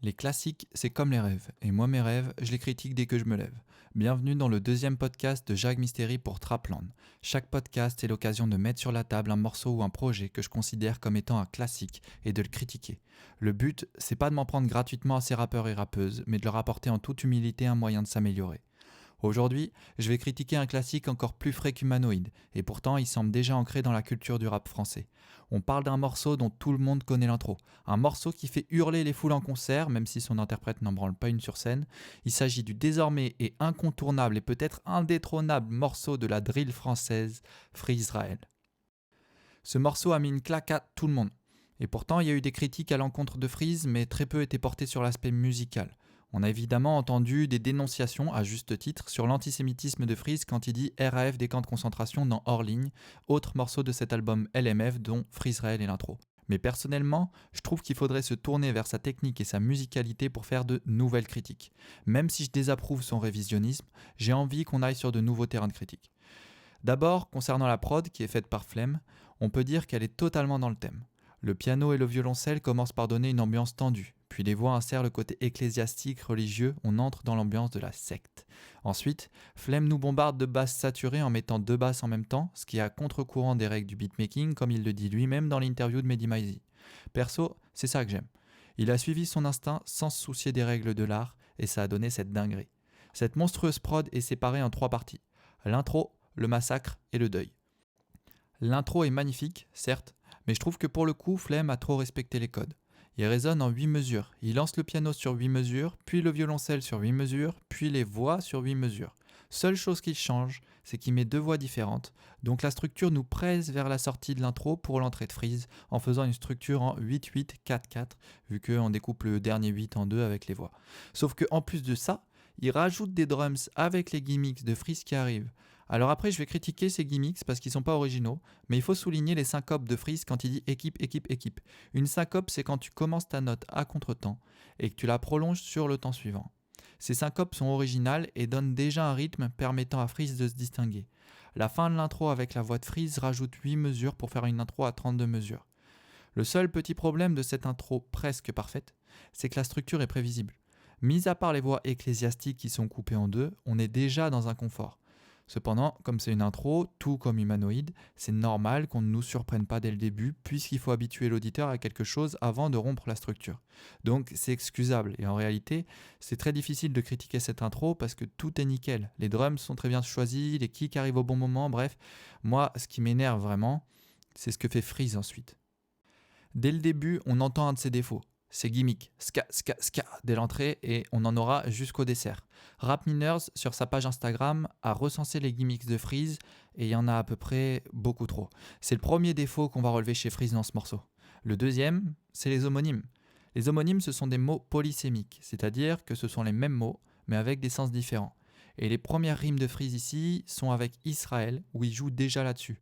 Les classiques, c'est comme les rêves, et moi mes rêves, je les critique dès que je me lève. Bienvenue dans le deuxième podcast de Jacques Mystery pour Trapland. Chaque podcast est l'occasion de mettre sur la table un morceau ou un projet que je considère comme étant un classique et de le critiquer. Le but, c'est pas de m'en prendre gratuitement à ces rappeurs et rappeuses, mais de leur apporter en toute humilité un moyen de s'améliorer. Aujourd'hui, je vais critiquer un classique encore plus frais qu'humanoïde, et pourtant il semble déjà ancré dans la culture du rap français. On parle d'un morceau dont tout le monde connaît l'intro, un morceau qui fait hurler les foules en concert, même si son interprète n'en branle pas une sur scène. Il s'agit du désormais et incontournable et peut-être indétrônable morceau de la drill française, Free Israel. Ce morceau a mis une claque à tout le monde. Et pourtant, il y a eu des critiques à l'encontre de Freeze, mais très peu étaient portés sur l'aspect musical. On a évidemment entendu des dénonciations, à juste titre, sur l'antisémitisme de Freeze quand il dit RAF des camps de concentration dans Hors Ligne, autre morceau de cet album LMF dont Free Israel est l'intro. Mais personnellement, je trouve qu'il faudrait se tourner vers sa technique et sa musicalité pour faire de nouvelles critiques. Même si je désapprouve son révisionnisme, j'ai envie qu'on aille sur de nouveaux terrains de critique. D'abord, concernant la prod qui est faite par Flemme, on peut dire qu'elle est totalement dans le thème. Le piano et le violoncelle commencent par donner une ambiance tendue, puis les voix insèrent le côté ecclésiastique, religieux, on entre dans l'ambiance de la secte. Ensuite, Flemme nous bombarde de basses saturées en mettant deux basses en même temps, ce qui est à contre-courant des règles du beatmaking, comme il le dit lui-même dans l'interview de Mehdi Maizi. Perso, c'est ça que j'aime. Il a suivi son instinct sans se soucier des règles de l'art, et ça a donné cette dinguerie. Cette monstrueuse prod est séparée en trois parties. L'intro, le massacre et le deuil. L'intro est magnifique, certes, mais je trouve que pour le coup, Flemme a trop respecté les codes. Il résonne en 8 mesures, il lance le piano sur 8 mesures, puis le violoncelle sur 8 mesures, puis les voix sur 8 mesures. Seule chose qu'il change, c'est qu'il met deux voix différentes, donc la structure nous presse vers la sortie de l'intro pour l'entrée de Freeze, en faisant une structure en 8-8-4-4, vu qu'on découpe le dernier 8 en deux avec les voix. Sauf qu'en plus de ça, il rajoute des drums avec les gimmicks de Freeze qui arrivent. Alors après, je vais critiquer ces gimmicks parce qu'ils sont pas originaux, mais il faut souligner les syncopes de Freeze quand il dit équipe, équipe, équipe. Une syncope, c'est quand tu commences ta note à contre-temps et que tu la prolonges sur le temps suivant. Ces syncopes sont originales et donnent déjà un rythme permettant à Freeze de se distinguer. La fin de l'intro avec la voix de Freeze rajoute 8 mesures pour faire une intro à 32 mesures. Le seul petit problème de cette intro presque parfaite, c'est que la structure est prévisible. Mis à part les voix ecclésiastiques qui sont coupées en deux, on est déjà dans un confort. Cependant, comme c'est une intro, tout comme humanoïde, c'est normal qu'on ne nous surprenne pas dès le début, puisqu'il faut habituer l'auditeur à quelque chose avant de rompre la structure. Donc c'est excusable, et en réalité, c'est très difficile de critiquer cette intro parce que tout est nickel. Les drums sont très bien choisis, les kicks arrivent au bon moment, bref. Moi, ce qui m'énerve vraiment, c'est ce que fait Freeze ensuite. Dès le début, on entend un de ses défauts. C'est gimmick, ska, ska, ska, dès l'entrée, et on en aura jusqu'au dessert. Rap Miners, sur sa page Instagram, a recensé les gimmicks de Freeze, et il y en a à peu près beaucoup trop. C'est le premier défaut qu'on va relever chez Freeze dans ce morceau. Le deuxième, c'est les homonymes. Les homonymes, ce sont des mots polysémiques, c'est-à-dire que ce sont les mêmes mots, mais avec des sens différents. Et les premières rimes de Freeze ici sont avec Israël, où il joue déjà là-dessus.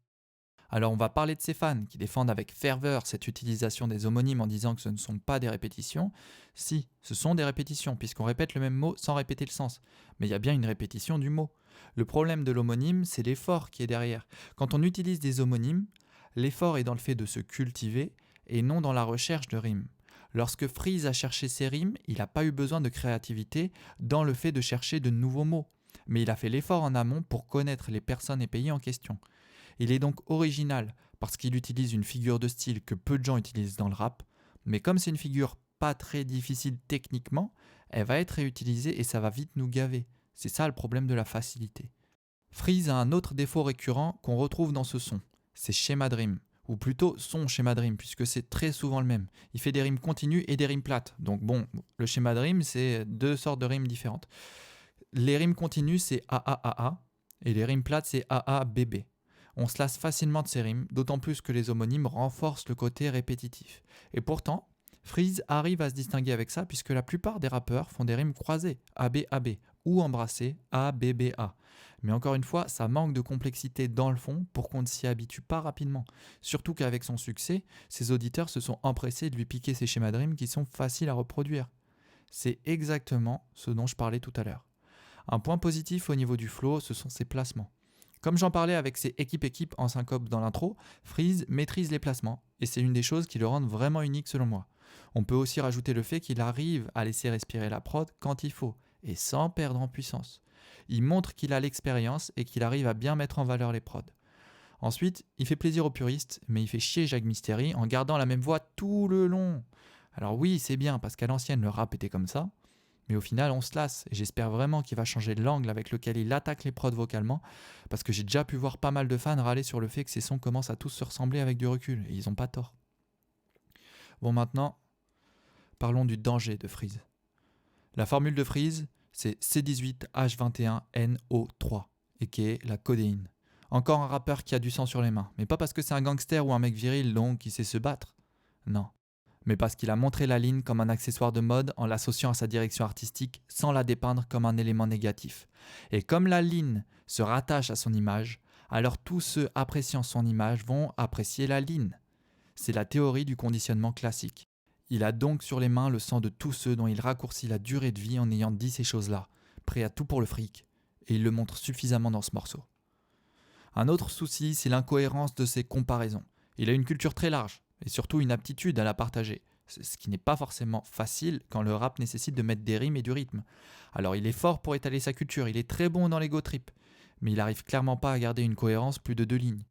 Alors on va parler de ces fans qui défendent avec ferveur cette utilisation des homonymes en disant que ce ne sont pas des répétitions. Si, ce sont des répétitions puisqu'on répète le même mot sans répéter le sens. Mais il y a bien une répétition du mot. Le problème de l'homonyme, c'est l'effort qui est derrière. Quand on utilise des homonymes, l'effort est dans le fait de se cultiver et non dans la recherche de rimes. Lorsque Freeze a cherché ses rimes, il n'a pas eu besoin de créativité dans le fait de chercher de nouveaux mots. Mais il a fait l'effort en amont pour connaître les personnes et pays en question. Il est donc original parce qu'il utilise une figure de style que peu de gens utilisent dans le rap, mais comme c'est une figure pas très difficile techniquement, elle va être réutilisée et ça va vite nous gaver. C'est ça le problème de la facilité. Freeze a un autre défaut récurrent qu'on retrouve dans ce son, c'est schéma de rime, ou plutôt son schéma de rime, puisque c'est très souvent le même. Il fait des rimes continues et des rimes plates, donc bon, le schéma de rime c'est deux sortes de rimes différentes. Les rimes continues c'est AAAA, et les rimes plates c'est AABB. On se lasse facilement de ces rimes, d'autant plus que les homonymes renforcent le côté répétitif. Et pourtant, Freeze arrive à se distinguer avec ça puisque la plupart des rappeurs font des rimes croisées, ABAB, ou embrassées, ABBA. Mais encore une fois, ça manque de complexité dans le fond pour qu'on ne s'y habitue pas rapidement. Surtout qu'avec son succès, ses auditeurs se sont empressés de lui piquer ces schémas de rimes qui sont faciles à reproduire. C'est exactement ce dont je parlais tout à l'heure. Un point positif au niveau du flow, ce sont ses placements. Comme j'en parlais avec ses équipes en syncope dans l'intro, Freeze maîtrise les placements, et c'est une des choses qui le rendent vraiment unique selon moi. On peut aussi rajouter le fait qu'il arrive à laisser respirer la prod quand il faut, et sans perdre en puissance. Il montre qu'il a l'expérience et qu'il arrive à bien mettre en valeur les prods. Ensuite, il fait plaisir aux puristes, mais il fait chier Jacques Mystery en gardant la même voix tout le long. Alors oui, c'est bien, parce qu'à l'ancienne, le rap était comme ça, mais au final, on se lasse, et j'espère vraiment qu'il va changer l'angle avec lequel il attaque les prods vocalement, parce que j'ai déjà pu voir pas mal de fans râler sur le fait que ces sons commencent à tous se ressembler avec du recul, et ils ont pas tort. Bon, maintenant, parlons du danger de Freeze. La formule de Freeze, c'est C18H21NO3, et qui est la codéine. Encore un rappeur qui a du sang sur les mains, mais pas parce que c'est un gangster ou un mec viril donc qui sait se battre. Non. Mais parce qu'il a montré la ligne comme un accessoire de mode en l'associant à sa direction artistique sans la dépeindre comme un élément négatif. Et comme la ligne se rattache à son image, alors tous ceux appréciant son image vont apprécier la ligne. C'est la théorie du conditionnement classique. Il a donc sur les mains le sang de tous ceux dont il raccourcit la durée de vie en ayant dit ces choses-là, prêt à tout pour le fric, et il le montre suffisamment dans ce morceau. Un autre souci, c'est l'incohérence de ses comparaisons. Il a une culture très large, et surtout une aptitude à la partager, ce qui n'est pas forcément facile quand le rap nécessite de mettre des rimes et du rythme. Alors il est fort pour étaler sa culture, il est très bon dans l'ego trip, mais il arrive clairement pas à garder une cohérence plus de 2 lignes.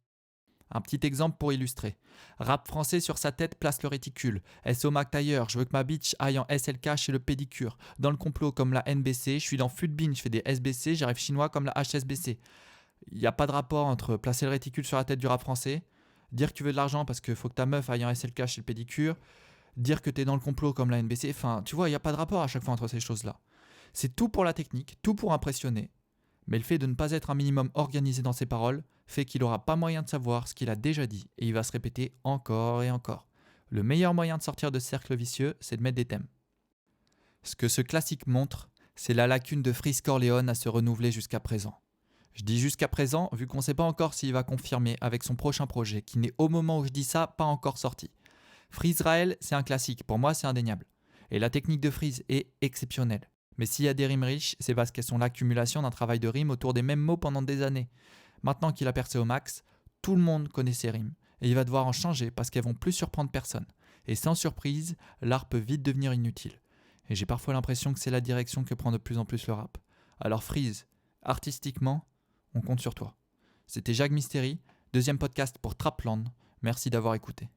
Un petit exemple pour illustrer. Rap français sur sa tête place le réticule. SO Mac Tailleur, je veux que ma bitch aille en SLK chez le pédicure. Dans le complot comme la NBC, je suis dans Futbin, je fais des SBC, j'arrive chinois comme la HSBC. Il n'y a pas de rapport entre placer le réticule sur la tête du rap français, dire que tu veux de l'argent parce qu'il faut que ta meuf aille en SLK chez le pédicure, dire que t'es dans le complot comme la NBC, enfin, tu vois, il n'y a pas de rapport à chaque fois entre ces choses-là. C'est tout pour la technique, tout pour impressionner, mais le fait de ne pas être un minimum organisé dans ses paroles fait qu'il n'aura pas moyen de savoir ce qu'il a déjà dit et il va se répéter encore et encore. Le meilleur moyen de sortir de ce cercle vicieux, c'est de mettre des thèmes. Ce que ce classique montre, c'est la lacune de Freeze Corleone à se renouveler jusqu'à présent. Je dis jusqu'à présent, vu qu'on ne sait pas encore s'il va confirmer avec son prochain projet, qui n'est au moment où je dis ça pas encore sorti. Freezerael, c'est un classique, pour moi c'est indéniable. Et la technique de Freeze est exceptionnelle. Mais s'il y a des rimes riches, c'est parce qu'elles sont l'accumulation d'un travail de rimes autour des mêmes mots pendant des années. Maintenant qu'il a percé au max, tout le monde connaît ses rimes. Et il va devoir en changer parce qu'elles vont plus surprendre personne. Et sans surprise, l'art peut vite devenir inutile. Et j'ai parfois l'impression que c'est la direction que prend de plus en plus le rap. Alors Freeze, artistiquement, on compte sur toi. C'était Jacques Mystery, deuxième podcast pour Trapland. Merci d'avoir écouté.